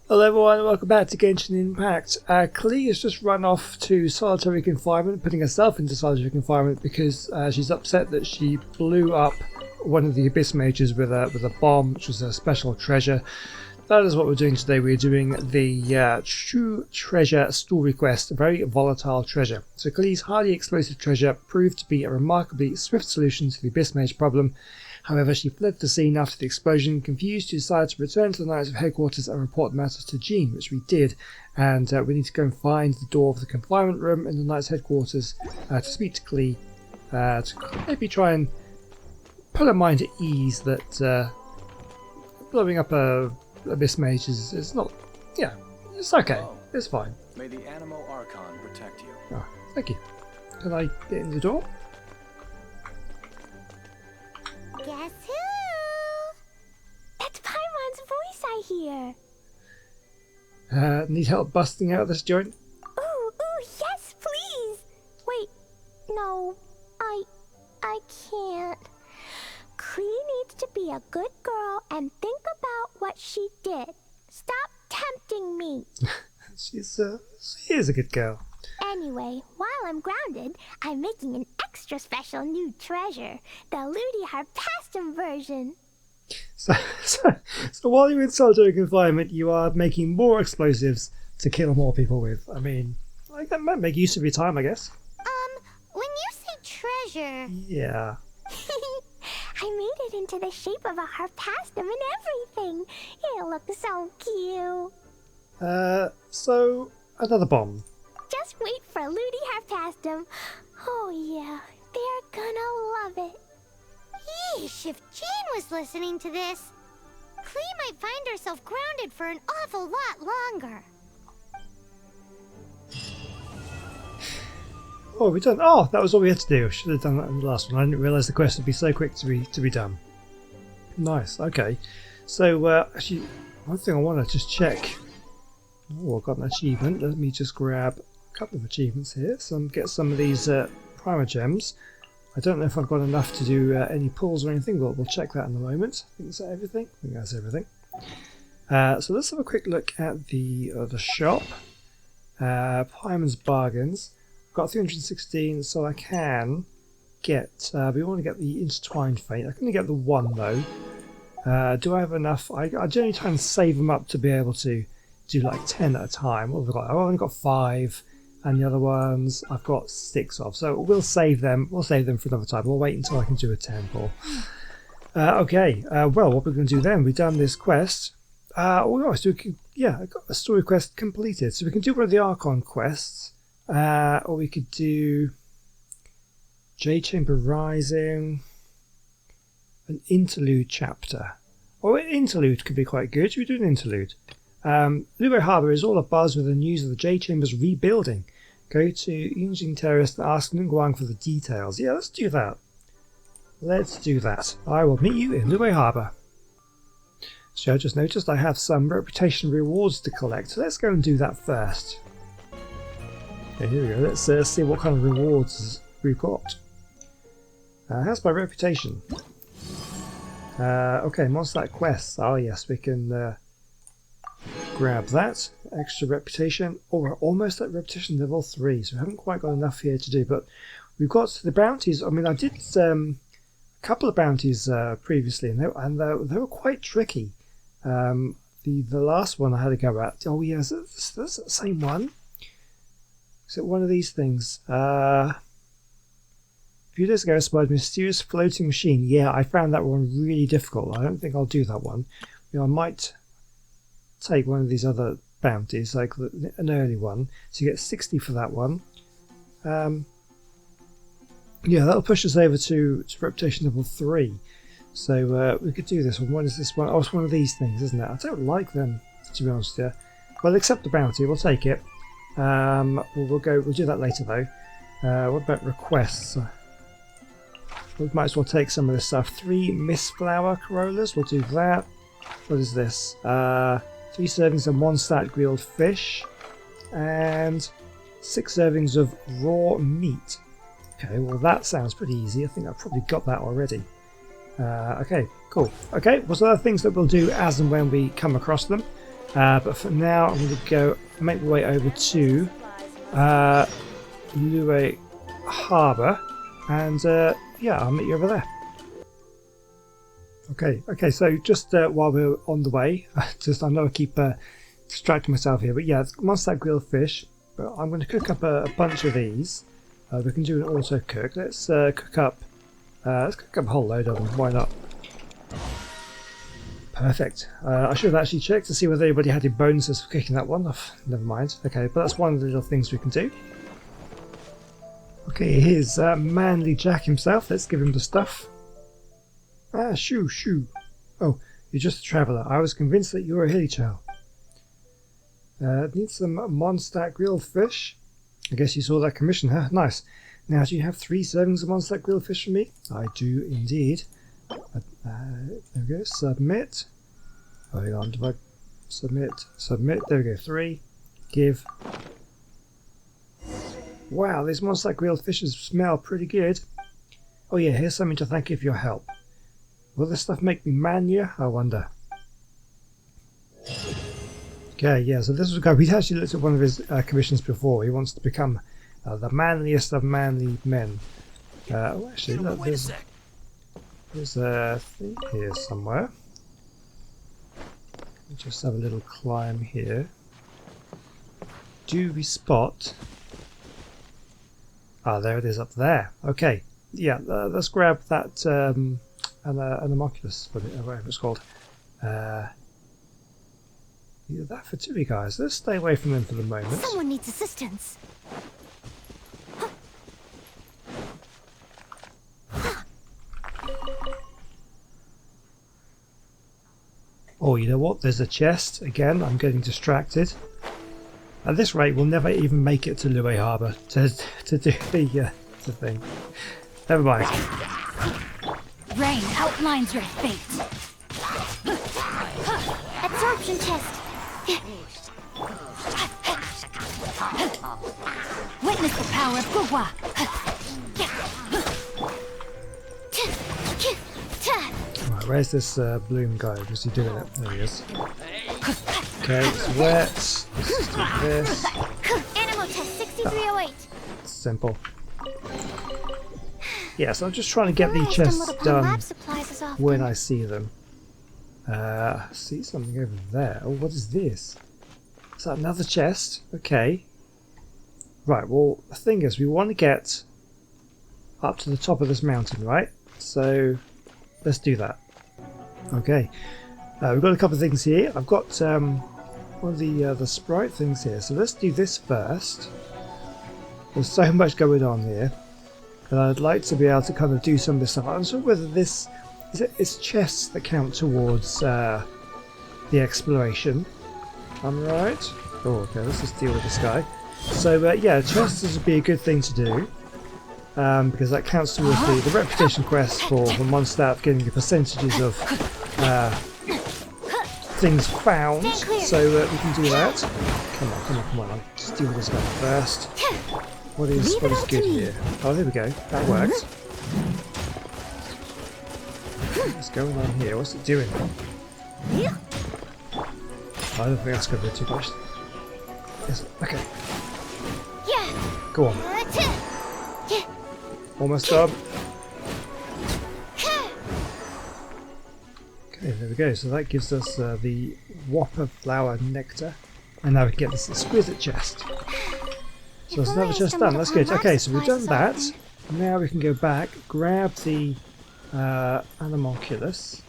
Hello everyone, welcome back to Genshin Impact. Klee has just run off to solitary confinement, putting herself into solitary confinement because she's upset that she blew up one of the Abyss Mages with a bomb, which was a special treasure. That is what we're doing today. We're doing the True Treasure Story Quest, a very volatile treasure. So Klee's highly explosive treasure proved to be a remarkably swift solution to the Abyss Mage problem. However, she fled the scene after the explosion. Confused, she decided to return to the Knights of Headquarters and report matters to Jean, which we did. And we need to go and find the door of the confinement room in the Knights Headquarters to speak to Klee, to maybe try and put her mind at ease that blowing up a Abyss Mage is not... yeah, it's okay. It's fine. May the Animo Archon protect you. Oh, thank you. Can I get in the door? Guess who? That's Paimon's voice I hear. Need help busting out this joint? Ooh, yes, please. Wait, no, I can't. Klee needs to be a good girl and think about what she did. Stop tempting me. She is a good girl. Anyway, while I'm grounded, I'm making an extra special new treasure, the Ludi Harpastum version. So while you're in solitary confinement, you are making more explosives to kill more people with. I mean, like, that might make use of your time, I guess. When you say treasure... Yeah. I made it into the shape of a harpastum and everything. It looks so cute. So, another bomb. Just wait for Ludi Harpastum. Oh yeah, they're gonna love it. Yeesh, if Jean was listening to this, Klee might find herself grounded for an awful lot longer. Oh, we're done. Oh, that was all we had to do. I should have done that in the last one. I didn't realise the quest would be so quick to be done. Nice, okay. So, actually, one thing I want to just check. Oh, I've got an achievement. Let me just grab a couple of achievements here. Get some of these primer gems. I don't know if I've got enough to do any pulls or anything, but we'll check that in a moment. I think that's everything. I think that's everything. So let's have a quick look at the shop. Paimon's Bargains. I've got 316, so I can get... we want to get the Intertwined Fate. I can only get the one, though. Do I have enough? I generally try and save them up to be able to do like 10 at a time. What have I got? I've only got 5, and the other ones I've got 6 of. So we'll save them. We'll save them for another time. We'll wait until I can do a 10 pull. Okay. Well, what we're going to do then? We've done this quest. I got a story quest completed. So we can do one of the Archon quests, or we could do Jade Chamber Rising, an interlude chapter. Or an interlude could be quite good. Should we do an interlude? Luo Harbour is all abuzz with the news of the Jade Chamber's rebuilding. Go to Yunjing Terrace and ask Ningguang for the details. Yeah, let's do that. Let's do that. I will meet you in Luo Harbour. So I just noticed I have some reputation rewards to collect. So let's go and do that first. Okay, here we go. Let's see what kind of rewards we've got. How's my reputation? Okay, monster quests. Oh yes, we can... grab that extra reputation. Oh, we're almost at reputation level 3, so we haven't quite got enough here to do, but we've got the bounties. I mean, I did a couple of bounties previously, and they were quite tricky. The last one I had to go at, oh yes, that's the same one. Is it one of these things? A few days ago I spotted a mysterious floating machine. Yeah, I found that one really difficult. I don't think I'll do that one. You know, I might take one of these other bounties, like an early one, so you get 60 for that one. Yeah, that'll push us over to reputation level 3. So we could do this one. What is this one? Oh, it's one of these things, isn't it? I don't like them, to be honest with you. Well, accept the bounty. We'll take it. We'll do that later though. What about requests? We might as well take some of this stuff. 3 Mistflower Corollas. We'll do that. What is this? 3 servings of 1 stat grilled fish, and 6 servings of raw meat. Okay, well that sounds pretty easy. I think I've probably got that already. Okay, cool. Okay, what's other things that we'll do as and when we come across them? But for now, I'm going to go make my way over to Lue Harbour, and yeah, I'll meet you over there. Okay. So just while we're on the way, I know I keep distracting myself here, but yeah, monster grilled fish. But I'm going to cook up a bunch of these. We can do an auto cook. Let's cook up a whole load of them. Why not? Perfect. I should have actually checked to see whether anybody had any bonuses for cooking that one. Oh, never mind. Okay, but that's one of the little things we can do. Okay, here's Manly Jack himself. Let's give him the stuff. Shoo. Oh, you're just a traveller. I was convinced that you were a hilly child. Need some Mondstadt grilled fish. I guess you saw that commission, huh? Nice. Now, do you have 3 servings of Mondstadt grilled fish for me? I do indeed. There we go. Submit. Oh, hang on. Divide. Submit. There we go. 3. Give. Wow, these Mondstadt grilled fishes smell pretty good. Oh yeah, here's something to thank you for your help. Will this stuff make me manlier? I wonder. Okay, yeah, so this was a guy. We'd actually looked at one of his commissions before. He wants to become the manliest of manly men. Oh, actually, look, there's a thing here somewhere. We'll just have a little climb here. Do we spot... Ah, there it is up there. Okay, yeah, let's grab that an homunculus, whatever it's called. Either that for 2 guys. Let's stay away from them for the moment. Someone needs assistance. Oh, you know what? There's a chest. Again, I'm getting distracted. At this rate, we'll never even make it to Lue Harbour to do the thing. Never mind. Rain outlines your fate. Absorption test. Witness the power of Gugwa. Right, where's this bloom guy? What's he doing it? There he is. Okay, it's wet. Let's just do this. Animal test 6308. Simple. Yeah, so I'm just trying to get the chests done when I see them. I see something over there. Oh, what is this? Is that another chest? Okay. Right, well, the thing is, we want to get up to the top of this mountain, right? So, let's do that. Okay. We've got a couple of things here. I've got one of the sprite things here. So let's do this first. There's so much going on here. And I'd like to be able to kind of do some of this stuff. I'm not sure whether this... It's chests that count towards the exploration. I'm right? Oh, okay, let's just deal with this guy. So, yeah, chests would be a good thing to do. Because that counts towards the reputation quest for Mondstadt, getting the percentages of things found. So we can do that. Come on. I'll just deal with this guy first. What is good here? Oh, there we go. That worked. What's going on here? What's it doing? I don't think that's going to be too much. Yes. Okay. Go on. Almost done. Okay, there we go. So that gives us the Whopper Flower Nectar. And now we can get this exquisite chest. So there's another chest done. That's good. Okay, so we've done that. Now we can go back, grab the Animalculus,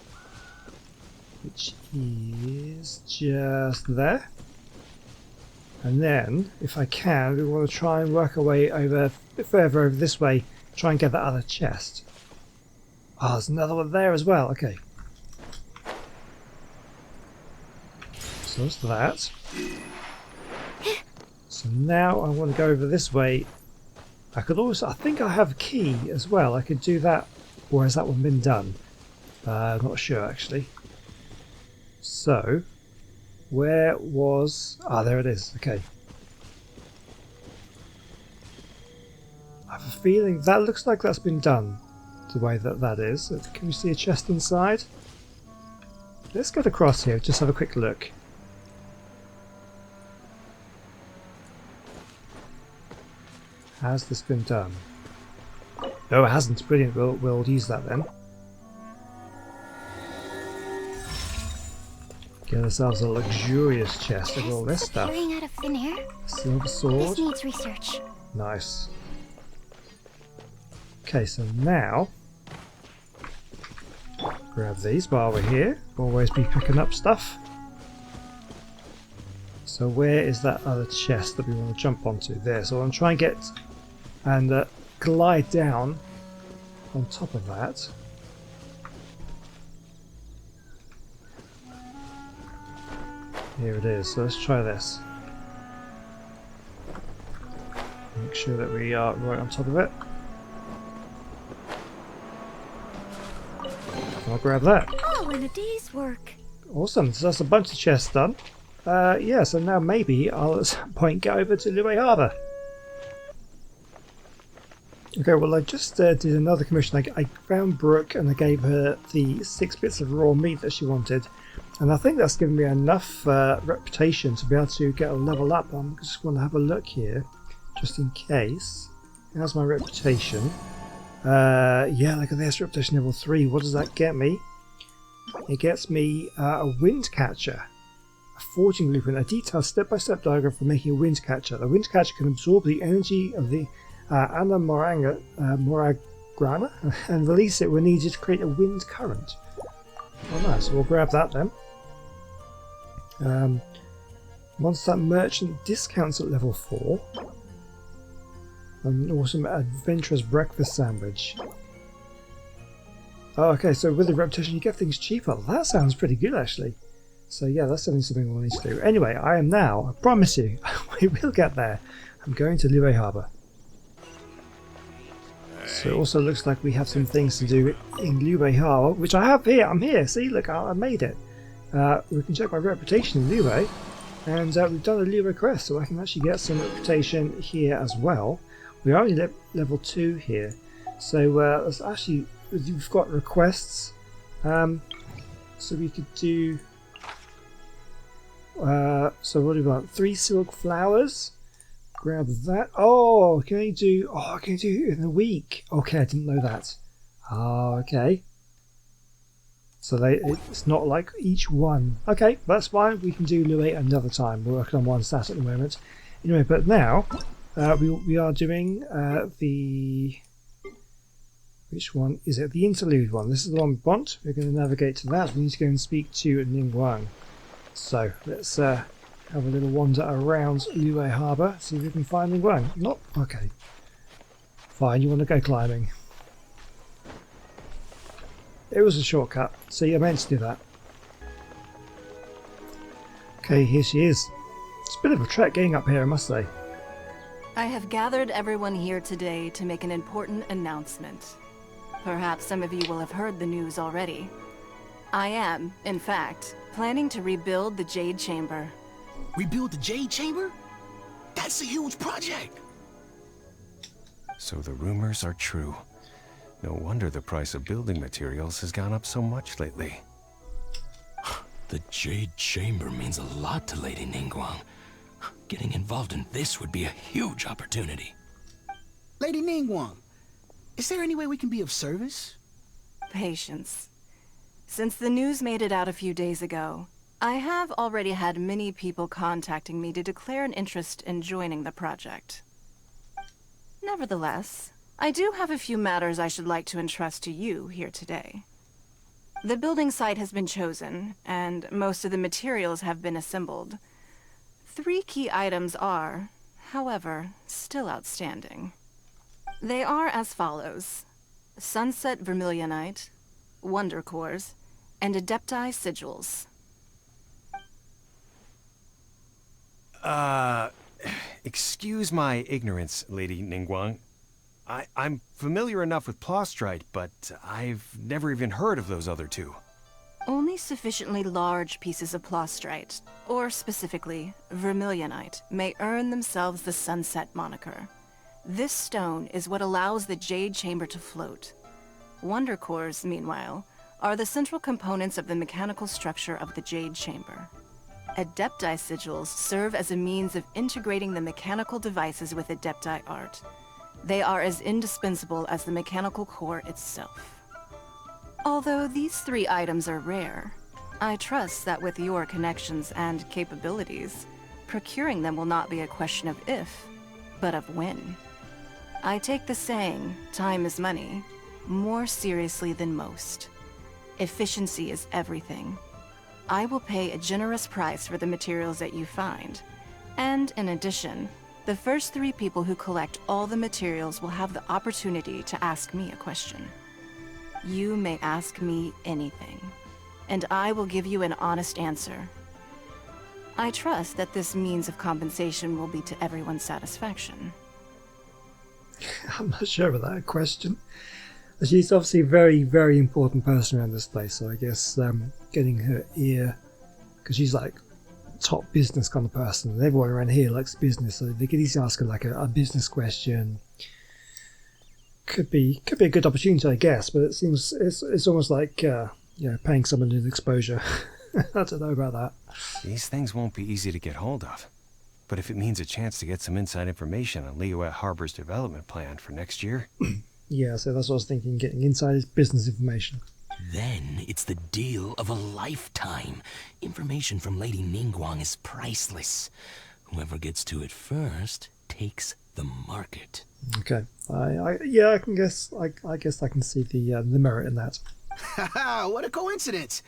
which is just there. And then, if I can, we want to try and work our way over a bit further over this way, try and get that other chest. Oh, there's another one there as well. Okay. So that's that. So now I want to go over this way. I could also, I think I have a key as well. I could do that, or has that one been done? I'm not sure actually. So, where was... Ah, there it is. Okay. I have a feeling that looks like that's been done the way that that is. Can we see a chest inside? Let's get across here, just have a quick look. Has this been done? No, it hasn't. Brilliant. We'll use that then. Get ourselves a luxurious chest of all this stuff. Appearing out of thin air? Silver sword. This needs research. Nice. Okay, so now grab these while we're here. Always be picking up stuff. So where is that other chest that we want to jump onto? There. So I'm trying to get and glide down on top of that. Here it is. So let's try this. Make sure that we are right on top of it. I'll grab that. All in a day's work. Awesome. So that's a bunch of chests done. Yeah, so now maybe I'll at some point get over to Liyue Harbor. Okay, well I just did another commission. I found Brooke and I gave her the 6 bits of raw meat that she wanted. And I think that's given me enough reputation to be able to get a level up. I'm just going to have a look here, just in case. How's my reputation? Yeah, look at this, reputation level 3. What does that get me? It gets me a wind catcher, a forging blueprint, a detailed step-by-step diagram for making a wind catcher. The wind catcher can absorb the energy of the Anna Moragrana and release it when needed to create a wind current. Oh nice, we'll grab that then. Monster merchant discounts at level 4. An awesome adventurous breakfast sandwich. Oh, okay, so with the reputation you get things cheaper. That sounds pretty good actually. So yeah, that's something we'll need to do. Anyway, I am now, I promise you, we will get there. I'm going to Liyue Harbor. So it also looks like we have some things to do in Liyue Harbor, which I have here. I'm here. See, look, I made it. We can check my reputation in Liyue, and we've done a Liyue quest, so I can actually get some reputation here as well. We're only level 2 here, so let's actually, we've got requests. So we could do. So what do we want? 3 silk flowers. Grab that. Oh, can I do? Oh, can I do it in a week? Okay, I didn't know that. Oh, okay. So it's not like each one. Okay, that's fine. We can do Liyue another time. We're working on one stat at the moment. Anyway, but now we are doing the. Which one is it? The interlude one. This is the one we want. We're going to navigate to that. We need to go and speak to Ningguang. So let's have a little wander around Liyue Harbor, see if we can find Ningguang. Not okay. Fine, you want to go climbing. It was a shortcut, so you're meant to do that. Okay, here she is. It's a bit of a trek getting up here, I must say. I have gathered everyone here today to make an important announcement. Perhaps some of you will have heard the news already. I am, in fact, planning to rebuild the Jade Chamber. Rebuild the Jade Chamber? That's a huge project! So the rumors are true. No wonder the price of building materials has gone up so much lately. The Jade Chamber means a lot to Lady Ningguang. Getting involved in this would be a huge opportunity. Lady Ningguang, is there any way we can be of service? Patience. Since the news made it out a few days ago, I have already had many people contacting me to declare an interest in joining the project. Nevertheless, I do have a few matters I should like to entrust to you here today. The building site has been chosen, and most of the materials have been assembled. 3 key items are, however, still outstanding. They are as follows: Sunset Vermilionite, Wonder Cores, and Adepti Sigils. Excuse my ignorance, Lady Ningguang. I'm familiar enough with Plostrite, but I've never even heard of those other 2. Only sufficiently large pieces of Plostrite, or specifically Vermilionite, may earn themselves the Sunset moniker. This stone is what allows the Jade Chamber to float. Wonder Cores, meanwhile, are the central components of the mechanical structure of the Jade Chamber. Adepti Sigils serve as a means of integrating the mechanical devices with Adepti art. They are as indispensable as the mechanical core itself. Although these 3 items are rare, I trust that with your connections and capabilities, procuring them will not be a question of if, but of when. I take the saying, time is money, more seriously than most. Efficiency is everything. I will pay a generous price for the materials that you find. And in addition, the first 3 people who collect all the materials will have the opportunity to ask me a question. You may ask me anything, and I will give you an honest answer. I trust that this means of compensation will be to everyone's satisfaction. I'm not sure about that question. She's obviously a very, very important person around this place, so I guess getting her ear, because she's like top business kind of person, and everyone around here likes business, so they could easily ask her like a business question. Could be a good opportunity, I guess, but it seems it's almost like paying someone an exposure. I don't know about that. These things won't be easy to get hold of. But if it means a chance to get some inside information on Liyue Harbor's development plan for next year... Yeah, so that's what I was thinking, getting inside business information. Then it's the deal of a lifetime. Information from Lady Ningguang is priceless. Whoever gets to it first takes the market. Okay, I guess I can see the merit in that. Haha, what a coincidence!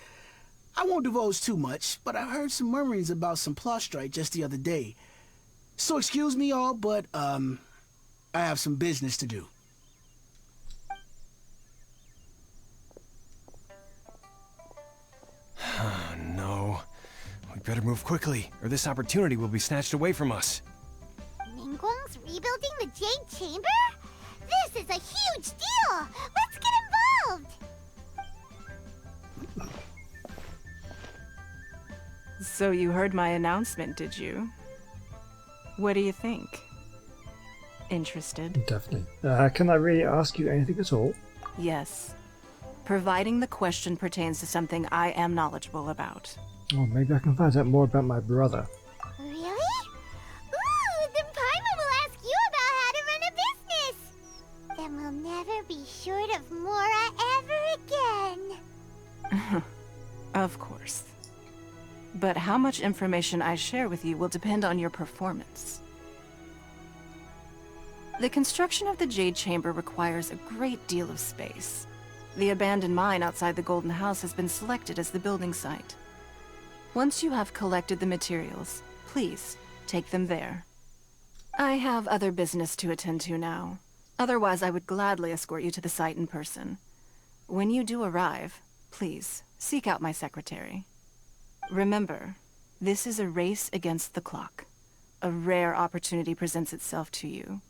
I won't divulge too much, but I heard some murmurings about some Plostrite just the other day. So excuse me all, but I have some business to do. No. We better move quickly, or this opportunity will be snatched away from us. Ningguang's rebuilding the Jade Chamber? This is a huge deal! Let's get involved! So you heard my announcement, did you? What do you think? Interested? Definitely. Can I really ask you anything at all? Yes. Providing the question pertains to something I am knowledgeable about. Oh, maybe I can find out more about my brother. Really? Ooh, then Paimon will ask you about how to run a business! Then we'll never be short of Mora ever again! Of course. But how much information I share with you will depend on your performance. The construction of the Jade Chamber requires a great deal of space. The abandoned mine outside the Golden House has been selected as the building site. Once you have collected the materials, please take them there. I have other business to attend to now. Otherwise, I would gladly escort you to the site in person. When you do arrive, please seek out my secretary. Remember, this is a race against the clock. A rare opportunity presents itself to you.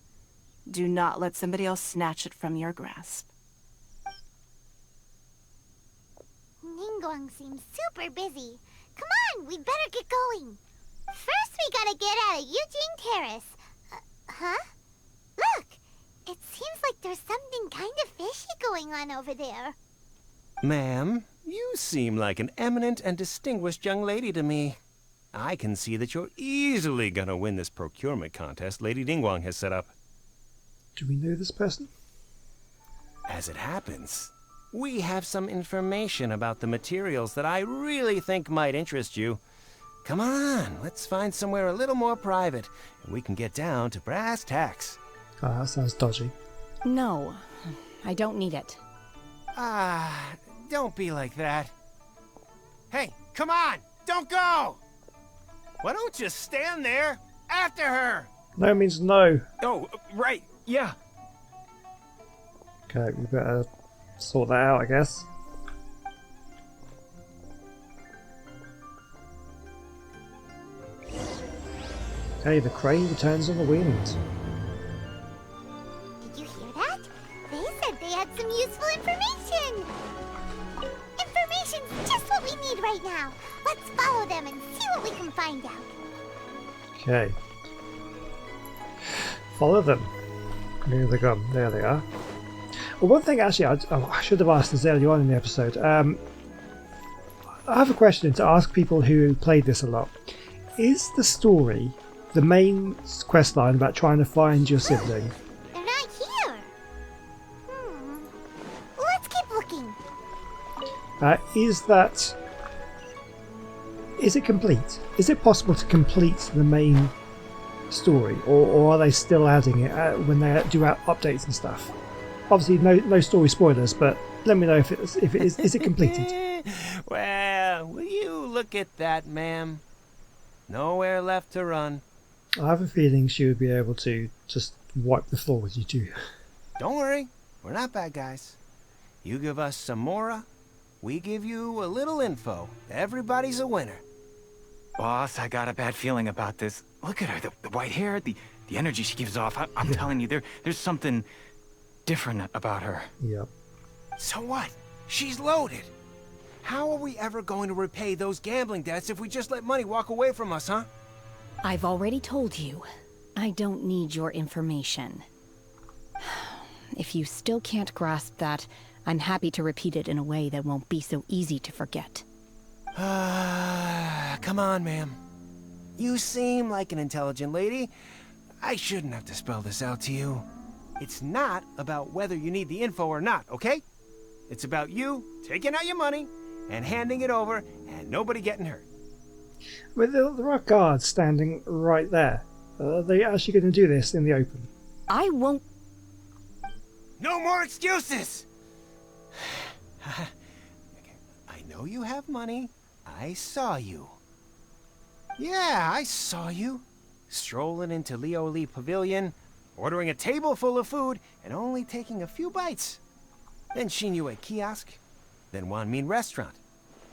Do not let somebody else snatch it from your grasp. Ningguang seems super busy. Come on, we better get going. First, we gotta get out of Eugene Terrace. Huh? Look! It seems like there's something kind of fishy going on over there. Ma'am, you seem like an eminent and distinguished young lady to me. I can see that you're easily gonna win this procurement contest Lady Ningguang has set up. Do we know this person? As it happens, we have some information about the materials that I really think might interest you. Come on, let's find somewhere a little more private, and we can get down to brass tacks. Ah, that sounds dodgy. No, I don't need it. Don't be like that. Hey, come on, don't go! Why don't you stand there after her? No means no. Oh, right, yeah. Okay, we better sort that out, I guess. Okay, the crane returns on the wind. Did you hear that? They said they had some useful information. Information's just what we need right now. Let's follow them and see what we can find out. Okay. Follow them. Here they go. There they are. Well, one thing actually, I should have asked this earlier on in the episode. I have a question to ask people who played this a lot. Is the story the main quest line about trying to find your sibling? They're not Is it complete? Is it possible to complete the main story, or are they still adding it when they do updates and stuff? Obviously, no story spoilers, but let me know if it is. Is it completed? Well, will you look at that, ma'am? Nowhere left to run. I have a feeling she would be able to just wipe the floor with you too. Don't worry, we're not bad guys. You give us some mora, we give you a little info. Everybody's a winner. Boss, I got a bad feeling about this. Look at her, the white hair, the energy she gives off. I'm telling you, there's something different about her. Yep. So what? She's loaded. How are we ever going to repay those gambling debts if we just let money walk away from us, huh? I've already told you, I don't need your information. If you still can't grasp that, I'm happy to repeat it in a way that won't be so easy to forget. Come on, ma'am. You seem like an intelligent lady. I shouldn't have to spell this out to you. It's not about whether you need the info or not, okay? It's about you taking out your money and handing it over and nobody getting hurt. Well, there are guards standing right there. Are they actually going to do this in the open? I won't... No more excuses! I know you have money. I saw you. Yeah, I saw you. Strolling into Leo Lee Pavilion, ordering a table full of food, and only taking a few bites. Then Shenhe kiosk, then Wanmin restaurant.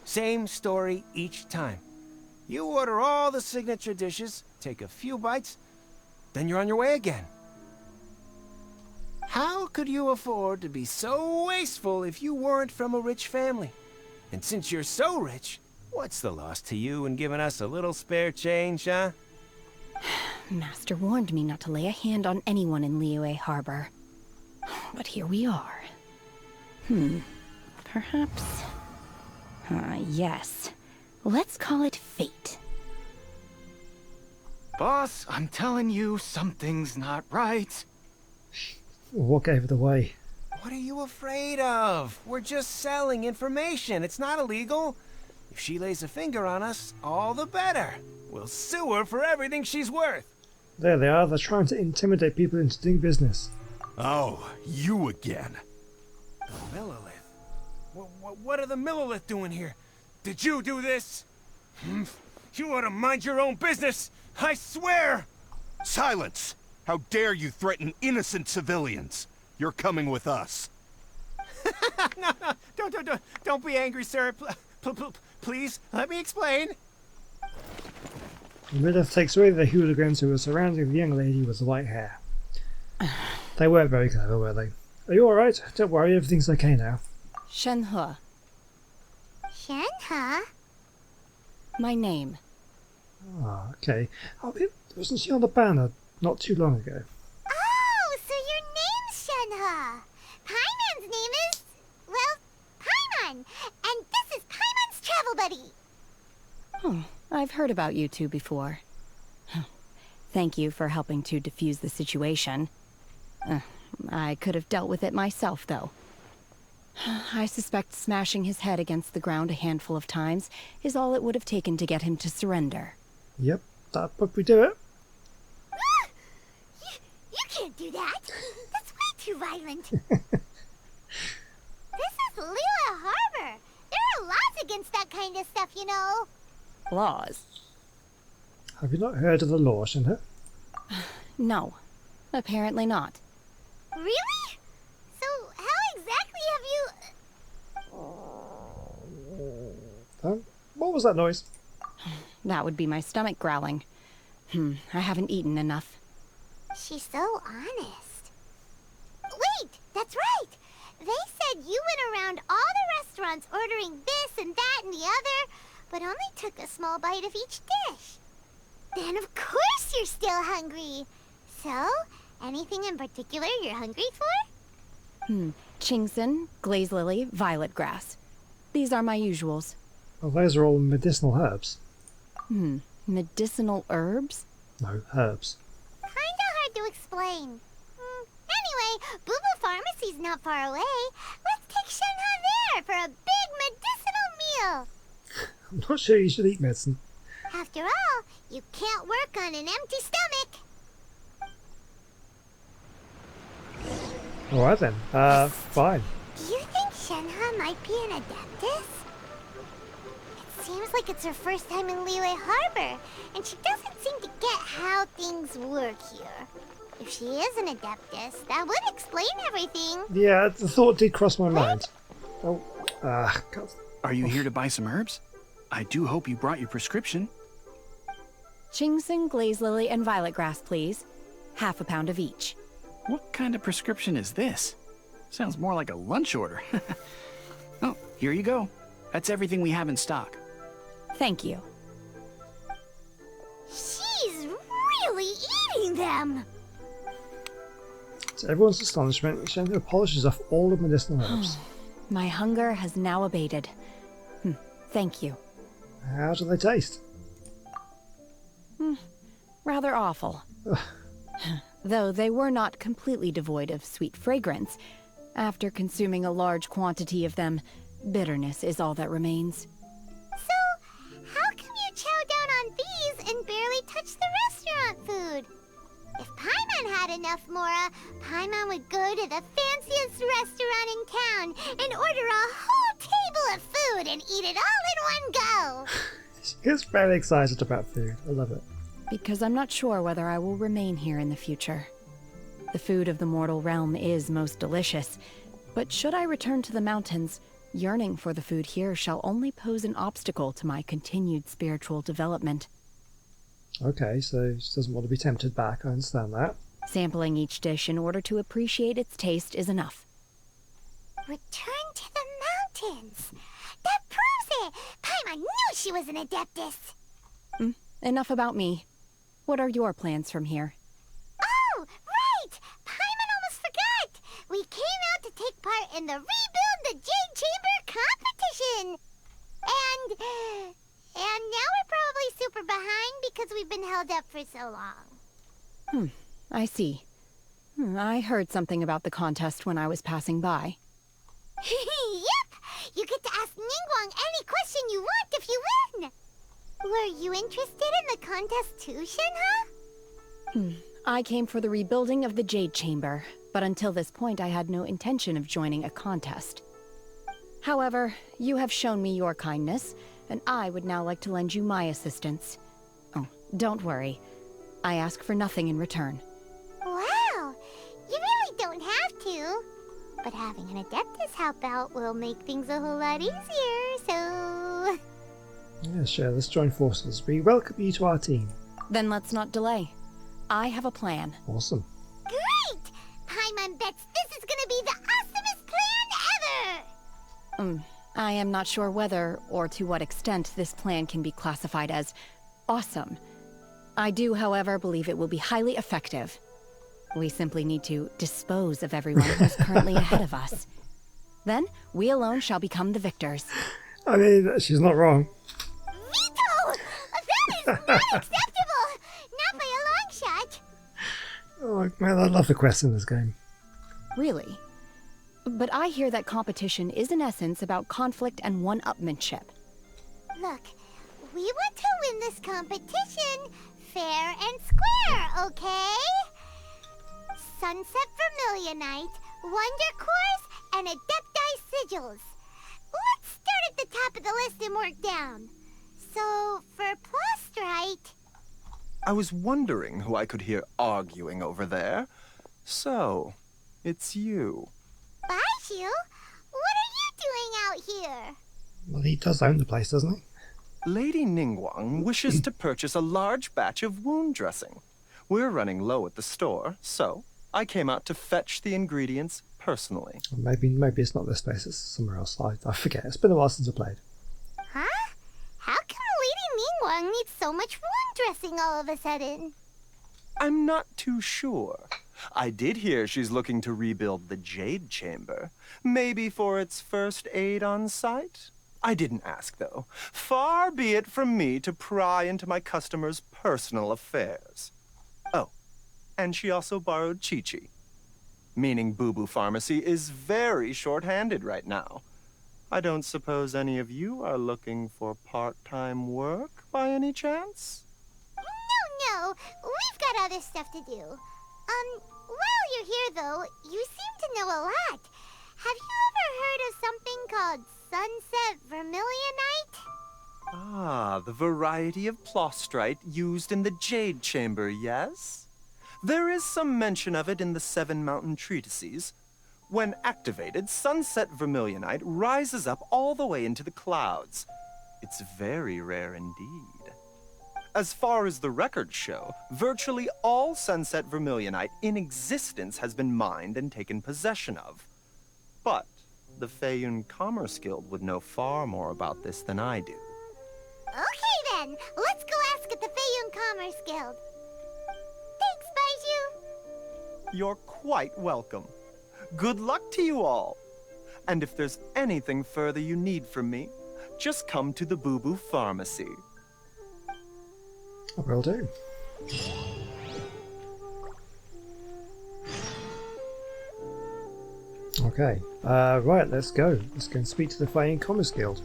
Same story each time. You order all the signature dishes, take a few bites, then you're on your way again. How could you afford to be so wasteful if you weren't from a rich family? And since you're so rich, what's the loss to you in giving us a little spare change, huh? Master warned me not to lay a hand on anyone in Liyue Harbor. But here we are. Perhaps... yes. Let's call it fate. Boss, I'm telling you, something's not right. What gave it away? What are you afraid of? We're just selling information. It's not illegal. If she lays a finger on us, all the better. We'll sue her for everything she's worth. There they are. They're trying to intimidate people into doing business. Oh, you again. The Millilith. What are the Millilith doing here? Did you do this? You ought to mind your own business. I swear! Silence! How dare you threaten innocent civilians? You're coming with us. No, don't be angry, sir. Please, let me explain. Millilith takes away the hooligans who were surrounding the young lady with the white hair. They weren't very clever, were they? Are you alright? Don't worry, everything's okay now. Shenhe. Shenhe? My name. Ah, okay. Oh, wasn't she on the banner not too long ago? Oh, so your name's Shenhe. Paimon's name is... well, Paimon. And this is Paimon's travel buddy. Oh, I've heard about you two before. Thank you for helping to defuse the situation. I could have dealt with it myself, though. I suspect smashing his head against the ground a handful of times is all it would have taken to get him to surrender. Yep, that probably do it. You can't do that. That's way too violent. This is Liyue Harbor. There are laws against that kind of stuff, you know. Laws? Have you not heard of the law, Shenhe? No, apparently not. Really? So how exactly have you... What was that noise? That would be my stomach growling. I haven't eaten enough. She's so honest. Wait, that's right. They said you went around all the restaurants ordering this and that and the other, but only took a small bite of each dish. Then of course you're still hungry. So, anything in particular you're hungry for? Chingson, glaze lily, violet grass. These are my usuals. Well, those are all medicinal herbs. Medicinal herbs? No, herbs. Kinda hard to explain. Anyway, Boo Boo Pharmacy's not far away. Let's take Shenhe there for a big medicinal feel? I'm not sure you should eat medicine. After all, you can't work on an empty stomach. Alright then. Fine. Do you think Shenhe might be an Adeptus? It seems like it's her first time in Liyue Harbor, and she doesn't seem to get how things work here. If she is an Adeptus, that would explain everything. Yeah, the thought did cross my mind. Oh, God. Are you here to buy some herbs? I do hope you brought your prescription. Ginseng, glaze lily, and violet grass, please. Half a pound of each. What kind of prescription is this? Sounds more like a lunch order. Oh, here you go. That's everything we have in stock. Thank you. She's really eating them. To everyone's astonishment, Shenhe polishes off all the medicinal herbs. My hunger has now abated. Thank you. How do they taste? Rather awful. Though they were not completely devoid of sweet fragrance. After consuming a large quantity of them, bitterness is all that remains. So, how come you chow down on these and barely touch the restaurant food? If Paimon had enough Mora, Paimon would go to the fanciest restaurant in town and order a whole table of food and eat it all in one go. She is very excited about food. I love it. Because I'm not sure whether I will remain here in the future. The food of the mortal realm is most delicious, but should I return to the mountains, yearning for the food here shall only pose an obstacle to my continued spiritual development. Okay, so she doesn't want to be tempted back. I understand that. Sampling each dish in order to appreciate its taste is enough. Return to the mountains. That proves it. Paimon knew she was an Adeptus. Enough about me. What are your plans from here? Oh, right! Paimon almost forgot! We came out to take part in the Rebuild the Jade Chamber competition! And now we're probably super behind because we've been held up for so long. I see. I heard something about the contest when I was passing by. Yep! You get to ask Ningguang any question you want if you win! Were you interested in the contest too, Shenhe? I came for the rebuilding of the Jade Chamber, but until this point I had no intention of joining a contest. However, you have shown me your kindness, and I would now like to lend you my assistance. Oh, don't worry. I ask for nothing in return. Wow! You really don't have to. But having an Adeptus help out will make things a whole lot easier, so... Yeah, sure. Let's join forces. We welcome you to our team. Then let's not delay. I have a plan. Awesome. Great! Paimon bets this is gonna be the awesomest plan ever! I am not sure whether or to what extent this plan can be classified as awesome. I do, however, believe it will be highly effective. We simply need to dispose of everyone who's currently ahead of us. Then, we alone shall become the victors. I mean, she's not wrong. Veto! That is not acceptable! Not by a long shot! Oh, man, I love the quests in this game. Really? But I hear that competition is in essence about conflict and one-upmanship. Look, we want to win this competition fair and square, okay? Sunset Vermilionite, Wonder Cores, and Adepti Sigils. Let's start at the top of the list and work down. So, for Plustrite... I was wondering who I could hear arguing over there. So, it's you. Baishu? What are you doing out here? Well, he does own the place, doesn't he? Lady Ningguang wishes to purchase a large batch of wound dressing. We're running low at the store, so I came out to fetch the ingredients personally. Maybe it's not this place, it's somewhere else. I forget. It's been a while since I played. Huh? How come Lady Ningguang needs so much wound dressing all of a sudden? I'm not too sure. I did hear she's looking to rebuild the Jade Chamber. Maybe for its first aid on site? I didn't ask, though. Far be it from me to pry into my customers' personal affairs. Oh, and she also borrowed Chi-Chi. Meaning Boo Boo Pharmacy is very short-handed right now. I don't suppose any of you are looking for part-time work by any chance? No, we've got other stuff to do. While you're here though, you seem to know a lot. Have you ever heard of something called sunset vermilionite? Ah, the variety of plostrite used in the Jade Chamber, yes? There is some mention of it in the Seven Mountain Treatises. When activated, sunset vermilionite rises up all the way into the clouds. It's very rare indeed. As far as the records show, virtually all sunset vermilionite in existence has been mined and taken possession of. But the Feiyun Commerce Guild would know far more about this than I do. Okay then, let's go ask at the Feiyun Commerce Guild. Thanks, Baiju. You're quite welcome. Good luck to you all. And if there's anything further you need from me, just come to the Boo Boo Pharmacy. I will do. Okay, right, let's go. Let's go and speak to the Feiyun Commerce Guild.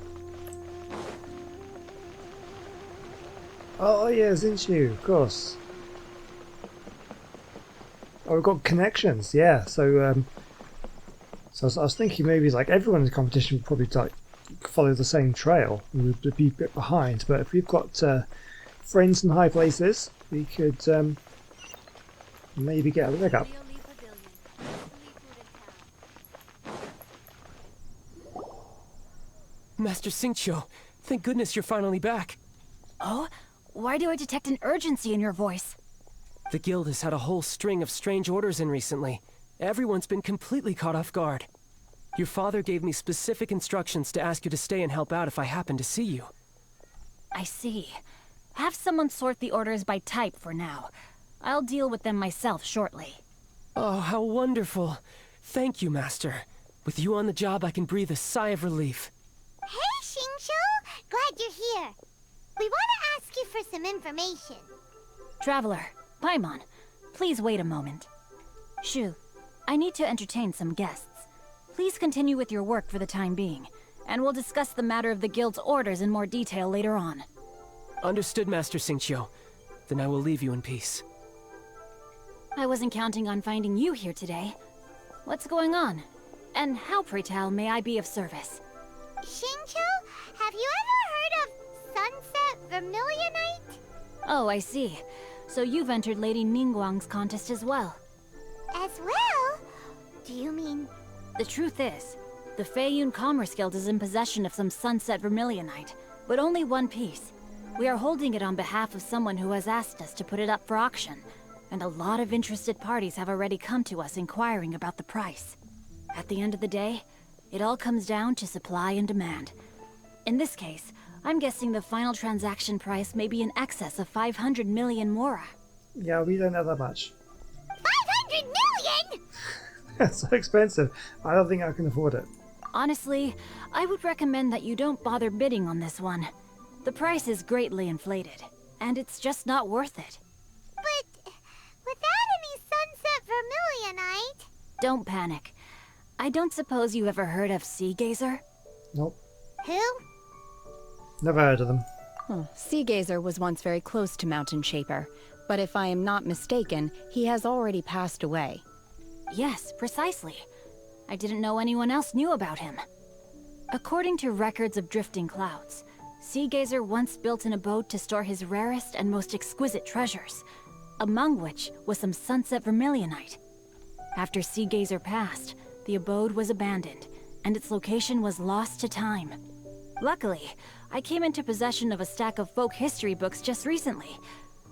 Oh yeah, Zinchu, of course. Oh, we've got connections, yeah. So, I was thinking maybe like everyone in the competition would probably like follow the same trail. We would be a bit behind, but if we've got friends in high places, we could maybe get a leg up. Master Xingqiu, thank goodness you're finally back. Oh? Why do I detect an urgency in your voice? The guild has had a whole string of strange orders in recently. Everyone's been completely caught off guard. Your father gave me specific instructions to ask you to stay and help out if I happen to see you. I see. Have someone sort the orders by type for now. I'll deal with them myself shortly. Oh, how wonderful. Thank you, Master. With you on the job, I can breathe a sigh of relief. Hey, Xingqiu! Glad you're here. We want to ask you for some information. Traveler, Paimon, please wait a moment. Shu, I need to entertain some guests. Please continue with your work for the time being, and we'll discuss the matter of the guild's orders in more detail later on. Understood, Master Xingqiu. Then I will leave you in peace. I wasn't counting on finding you here today. What's going on? And how, pray tell, may I be of service? Xingqiu, have you ever heard of sunset vermilionite? Oh, I see. So you've entered Lady Ningguang's contest as well. As well? Do you mean... The truth is, the Feiyun Commerce Guild is in possession of some sunset vermilionite, but only one piece. We are holding it on behalf of someone who has asked us to put it up for auction, and a lot of interested parties have already come to us inquiring about the price. At the end of the day, it all comes down to supply and demand. In this case, I'm guessing the final transaction price may be in excess of 500 million mora. Yeah, we don't have that much. 500 million?! That's so expensive. I don't think I can afford it. Honestly, I would recommend that you don't bother bidding on this one. The price is greatly inflated, and it's just not worth it. But without any sunset vermilionite... Don't panic. I don't suppose you ever heard of Sea Gazer? Nope. Who? Never heard of them. Sea Gazer was once very close to Mountain Shaper, but if I am not mistaken, he has already passed away. Yes, precisely. I didn't know anyone else knew about him. According to records of drifting clouds, Sea Gazer once built an abode to store his rarest and most exquisite treasures, among which was some sunset vermilionite. After Sea Gazer passed, the abode was abandoned, and its location was lost to time. Luckily, I came into possession of a stack of folk history books just recently.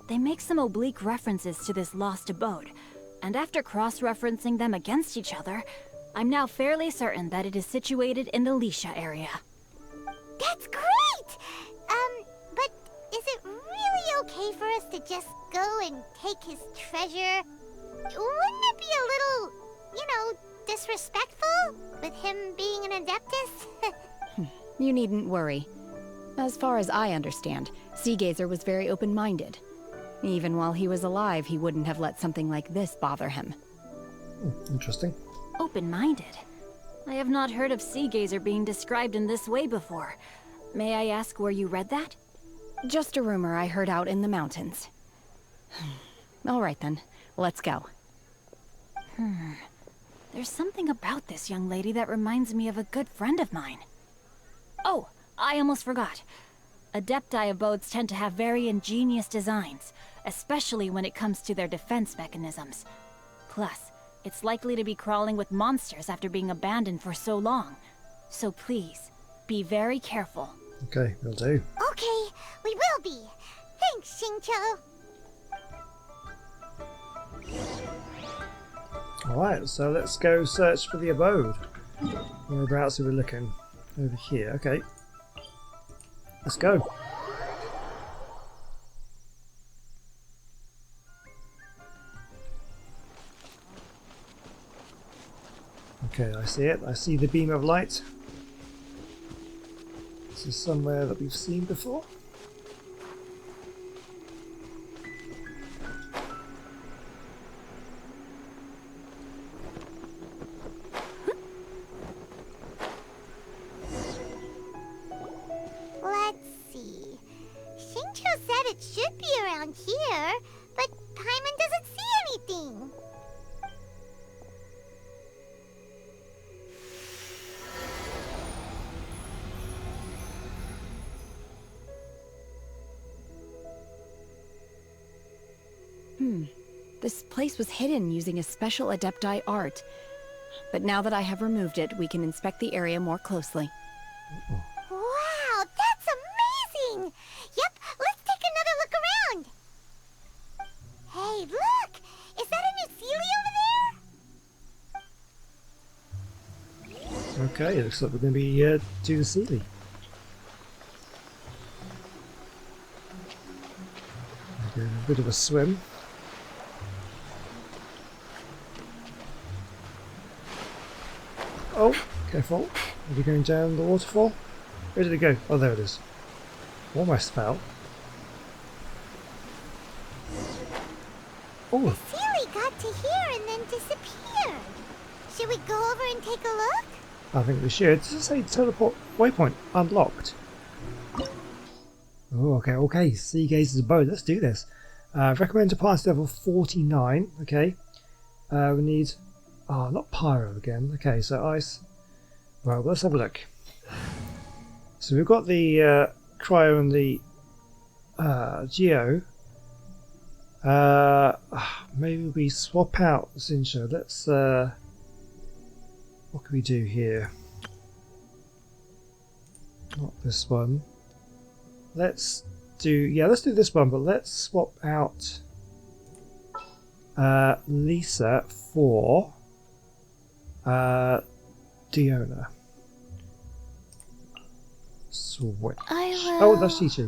They make some oblique references to this lost abode, and after cross-referencing them against each other, I'm now fairly certain that it is situated in the Lisha area. That's great! But is it really okay for us to just go and take his treasure? Wouldn't it be a little, disrespectful? With him being an Adeptus? You needn't worry. As far as I understand, Sea Gazer was very open-minded. Even while he was alive, he wouldn't have let something like this bother him. Interesting. Open-minded? I have not heard of Sea Gazer being described in this way before. May I ask where you read that? Just a rumor I heard out in the mountains. All right then, let's go. There's something about this young lady that reminds me of a good friend of mine. Oh, I almost forgot. Adepti abodes tend to have very ingenious designs, especially when it comes to their defense mechanisms. Plus, it's likely to be crawling with monsters after being abandoned for so long. So please, be very careful. Okay, will do. Okay, we will be. Thanks, Xingqiu. Alright, so let's go search for the abode. Whereabouts are we looking? Over here, okay. Let's go. Okay, I see it. I see the beam of light. This is somewhere that we've seen before. Let's see. Xingqiu said it should be around here, but Paimon doesn't see anything. This place was hidden using a special Adepti art. But now that I have removed it, we can inspect the area more closely. Wow, that's amazing! Yep, let's take another look around. Hey, look! Is that a new Sealy over there? Okay, it looks like we're going to be to the Sealy. A bit of a swim. Oh, careful. Are we going down the waterfall? Where did it go? Oh, there it is. Almost fell. Oh, Sealy got to here and then disappeared. Should we go over and take a look? I think we should. Does it say teleport waypoint unlocked? Oh, okay, okay. Sea Gazer's abode. Let's do this. Recommend to pass level 49. Okay. We need... Oh, not pyro again. Okay, so ice. Well, let's have a look. So we've got the cryo and the geo. Maybe we swap out Xingqiu. Let's... what can we do here? Not this one. Let's do... Yeah, let's do this one, but let's swap out Lisa for Diona. Sweet. I Oh, will that's Chi-Chi.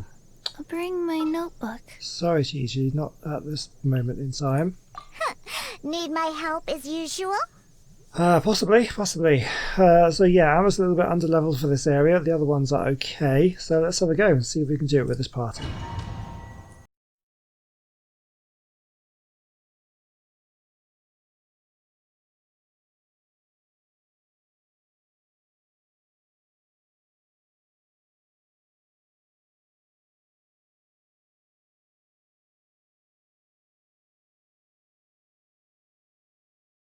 bring my notebook. Sorry, Chi-Chi, not at this moment in time. Need my help as usual? Possibly. So yeah, I was a little bit under leveled for this area. The other ones are okay. So let's have a go and see if we can do it with this party.